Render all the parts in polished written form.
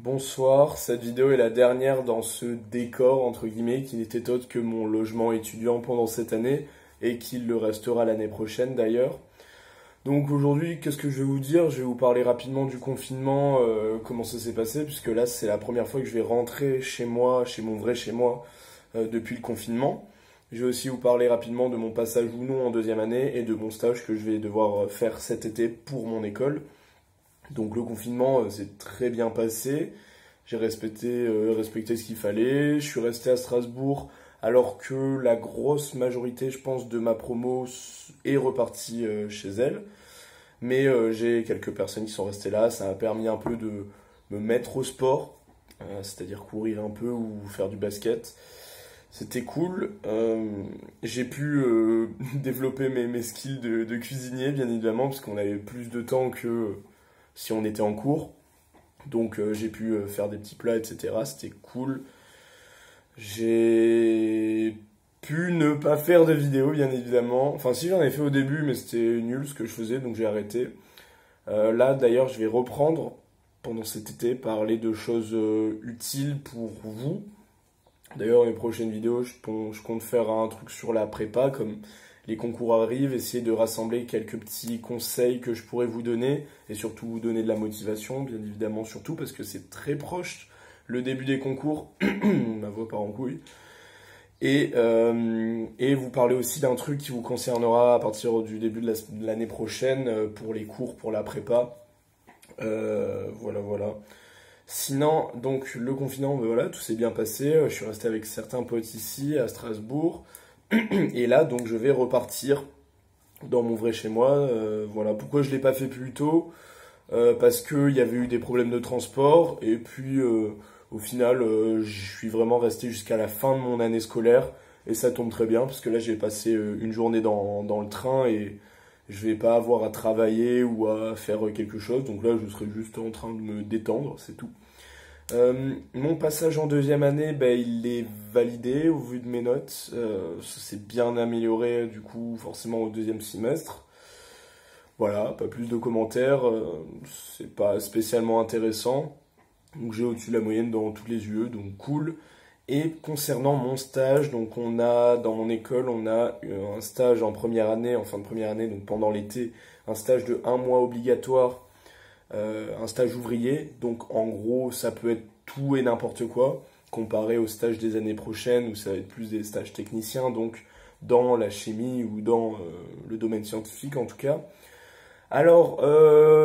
Bonsoir, cette vidéo est la dernière dans ce décor entre guillemets qui n'était autre que mon logement étudiant pendant cette année et qui le restera l'année prochaine d'ailleurs. Donc aujourd'hui, qu'est-ce que je vais vous dire? Je vais vous parler rapidement du confinement, comment ça s'est passé, puisque là c'est la première fois que je vais rentrer chez moi, chez mon vrai chez moi, depuis le confinement. Je vais aussi vous parler rapidement de mon passage ou non en deuxième année et de mon stage que je vais devoir faire cet été pour mon école. Donc le confinement s'est très bien passé, j'ai respecté ce qu'il fallait, je suis resté à Strasbourg alors que la grosse majorité, je pense, de ma promo est repartie chez elle. Mais j'ai quelques personnes qui sont restées là, ça m'a permis un peu de me mettre au sport, c'est-à-dire courir un peu ou faire du basket. C'était cool. J'ai pu développer mes skills de cuisinier, bien évidemment, parce qu'on avait plus de temps que si on était en cours. Donc j'ai pu faire des petits plats, etc. C'était cool. J'ai pu ne pas faire de vidéo, bien évidemment. Enfin, si j'en ai fait au début, mais c'était nul ce que je faisais, donc j'ai arrêté. Là, d'ailleurs, je vais reprendre pendant cet été, parler de choses utiles pour vous. D'ailleurs, les prochaines vidéos, je compte faire un truc sur la prépa, comme les concours arrivent, essayer de rassembler quelques petits conseils que je pourrais vous donner, et surtout vous donner de la motivation, bien évidemment, surtout parce que c'est très proche, le début des concours, ma voix part en couille, et vous parler aussi d'un truc qui vous concernera à partir du début de l'année prochaine, pour les cours, pour la prépa. Voilà. Sinon, donc le confinement, ben voilà, tout s'est bien passé. Je suis resté avec certains potes ici à Strasbourg. Et là, donc je vais repartir dans mon vrai chez moi. Voilà, pourquoi je l'ai pas fait plus tôt? Parce qu'il y avait eu des problèmes de transport. Et puis, au final, je suis vraiment resté jusqu'à la fin de mon année scolaire. Et ça tombe très bien, parce que là, j'ai passé une journée dans le train et je vais pas avoir à travailler ou à faire quelque chose. Donc là, je serai juste en train de me détendre, c'est tout. Mon passage en deuxième année, ben, il est validé au vu de mes notes. Ça s'est bien amélioré du coup forcément au deuxième semestre. Voilà, pas plus de commentaires, c'est pas spécialement intéressant. Donc j'ai au-dessus de la moyenne dans toutes les UE, donc cool. Et concernant mon stage, donc on a dans mon école, on a un stage en première année, en fin de première année, donc pendant l'été, un stage de 1 mois obligatoire, un stage ouvrier. Donc en gros, ça peut être tout et n'importe quoi, comparé au stage des années prochaines où ça va être plus des stages techniciens, donc dans la chimie ou dans le domaine scientifique en tout cas. Alors,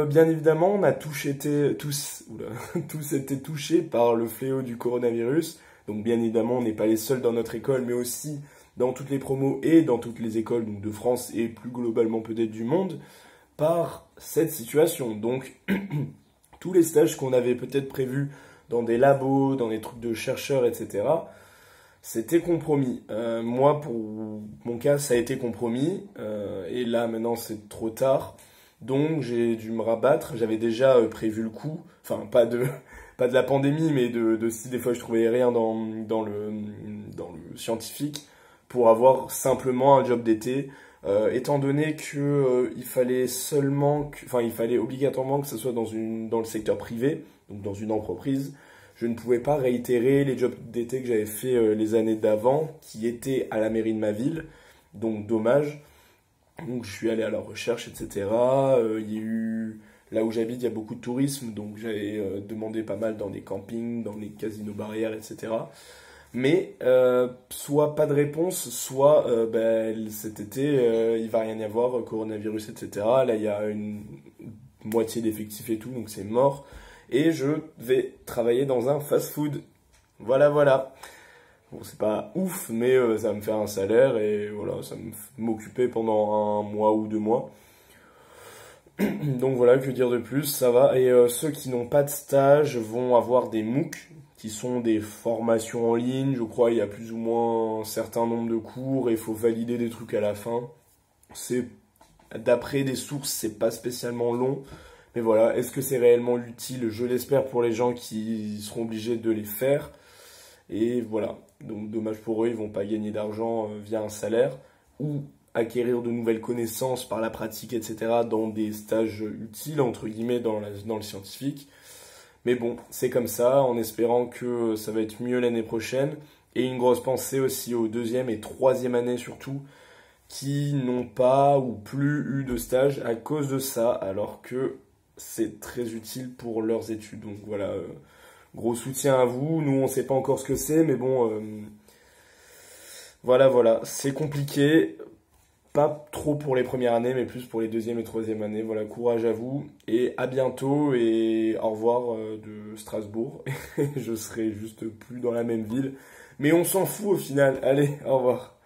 bien évidemment, on a tous été touchés par le fléau du coronavirus. Donc, bien évidemment, on n'est pas les seuls dans notre école, mais aussi dans toutes les promos et dans toutes les écoles donc de France et plus globalement peut-être du monde, par cette situation. Donc, tous les stages qu'on avait peut-être prévus dans des labos, dans des trucs de chercheurs, etc., c'était compromis. Moi, pour mon cas, ça a été compromis. Et là, maintenant, c'est trop tard. Donc, j'ai dû me rabattre. J'avais déjà prévu le coup. Enfin, pas de la pandémie, mais de si des fois je trouvais rien dans le scientifique pour avoir simplement un job d'été. Étant donné que il fallait il fallait obligatoirement que ce soit dans le secteur privé, donc dans une entreprise, je ne pouvais pas réitérer les jobs d'été que j'avais fait les années d'avant, qui étaient à la mairie de ma ville, donc dommage. Donc je suis allé à la recherche, etc. Il y a eu, là où j'habite, il y a beaucoup de tourisme, donc j'avais demandé pas mal dans des campings, dans les casinos barrières, etc. Mais soit pas de réponse, soit ben, cet été, il va rien y avoir, coronavirus, etc. Là, il y a une moitié d'effectifs et tout, donc c'est mort. Et je vais travailler dans un fast-food. Voilà. Bon, c'est pas ouf, mais ça va me faire un salaire et voilà, ça va m'occuper pendant 1 mois ou 2 mois. Donc voilà, que dire de plus, ça va. Et ceux qui n'ont pas de stage vont avoir des MOOC, qui sont des formations en ligne. Je crois il y a plus ou moins un certain nombre de cours et il faut valider des trucs à la fin. C'est d'après des sources, c'est pas spécialement long. Mais voilà, est-ce que c'est réellement utile? Je l'espère pour les gens qui seront obligés de les faire. Et voilà, donc dommage pour eux, ils vont pas gagner d'argent via un salaire ou acquérir de nouvelles connaissances par la pratique, etc. dans des stages utiles, entre guillemets, dans le scientifique. Mais bon, c'est comme ça, en espérant que ça va être mieux l'année prochaine. Et une grosse pensée aussi aux deuxième et troisième années surtout, qui n'ont pas ou plus eu de stage à cause de ça, alors que c'est très utile pour leurs études. Donc voilà, gros soutien à vous. Nous, on ne sait pas encore ce que c'est, mais bon, voilà, c'est compliqué. Pas trop pour les premières années, mais plus pour les deuxième et troisième années. Voilà, courage à vous et à bientôt et au revoir de Strasbourg. Je serai juste plus dans la même ville, mais on s'en fout au final. Allez, au revoir.